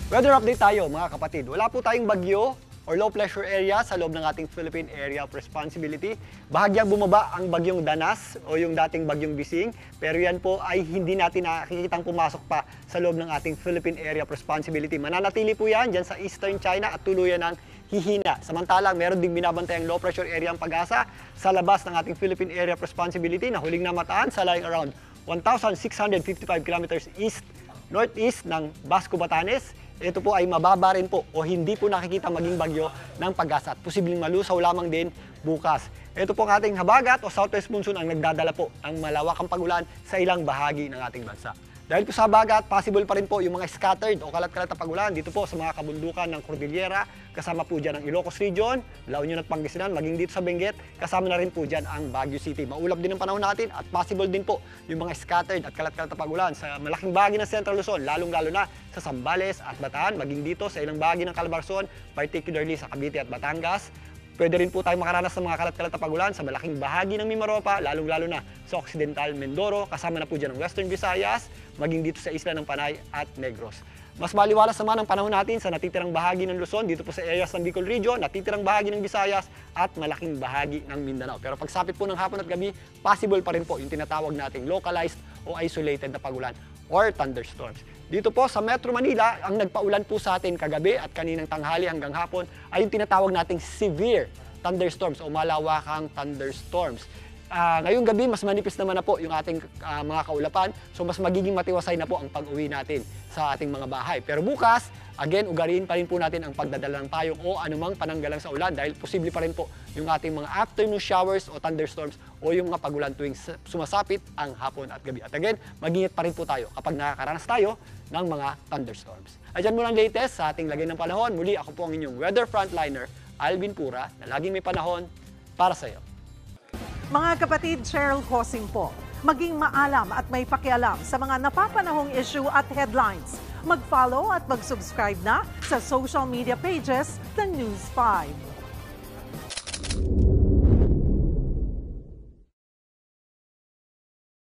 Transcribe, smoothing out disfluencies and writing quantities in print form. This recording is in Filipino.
Weather update tayo mga kapatid. Wala po tayong bagyo or low pressure area sa loob ng ating Philippine Area of Responsibility. Bahagyang bumaba ang bagyong Danas o yung dating bagyong Bising, pero yan po ay hindi natin nakikitang pumasok pa sa loob ng ating Philippine Area of Responsibility. Mananatili po yan dyan sa Eastern China at tuluyan ng hihina. Samantalang meron ding binabantayang low pressure area ang Pag-asa sa labas ng ating Philippine Area of Responsibility na huling namataan sa lying around 1,655 kilometers east northeast ng Basco, Batanes. Ito po ay mababa rin po o hindi po nakikita maging bagyo ng Pag-asa at posibleng malusaw lamang din bukas. Ito po ang ating habagat o southwest monsoon ang nagdadala po ng malawakang pag-ulan sa ilang bahagi ng ating bansa. Dahil po sa habagat, possible pa rin po yung mga scattered o kalat-kalat na pag-ulan dito po sa mga kabundukan ng Cordillera, kasama po dyan ang Ilocos Region, La Union at Pangasinan, maging dito sa Benguet, kasama na rin po dyan ang Baguio City. Maulap din ang panahon natin at possible din po yung mga scattered at kalat-kalat na pag-ulan sa malaking bahagi ng Central Luzon, lalong-lalo na sa Zambales at Bataan, maging dito sa ilang bahagi ng Calabarzon, particularly sa Cavite at Batangas. Pwede rin po tayo makaranas ng mga kalat-kalat na pag-ulan sa malaking bahagi ng Mimaropa, lalong-lalo na sa Occidental Mindoro, kasama na po dyan ang Western Visayas, maging dito sa isla ng Panay at Negros. Mas maliwalas naman ang panahon natin sa natitirang bahagi ng Luzon, dito po sa areas ng Bicol Region, natitirang bahagi ng Visayas at malaking bahagi ng Mindanao. Pero pagsapit po ng hapon at gabi, possible pa rin po yung tinatawag nating localized o isolated na pag-ulan or thunderstorms. Dito po sa Metro Manila, ang nagpaulan po sa atin kagabi at kaninang tanghali hanggang hapon ay yung tinatawag nating severe thunderstorms o malawakang thunderstorms. Ngayong gabi, mas manipis naman na po yung ating mga kaulapan, so mas magiging matiwasay na po ang pag-uwi natin sa ating mga bahay. Pero bukas, again, ugaliin pa rin po natin ang pagdadala ng payong o anumang pananggalang sa ulan dahil posible pa rin po yung ating mga afternoon showers o thunderstorms o yung mga pag-ulan tuwing sumasapit ang hapon at gabi. At again, mag-ingat pa rin po tayo kapag nakakaranas tayo ng mga thunderstorms. Ayan muna ang latest sa ating lagay ng panahon. Muli, ako po ang inyong weather frontliner, Alvin Pura, na laging may panahon para sa iyo. Mga kapatid, Cheryl Cosing po. Maging maalam at may pakialam sa mga napapanahong issue at headlines. Mag-follow at mag-subscribe na sa social media pages ng News 5.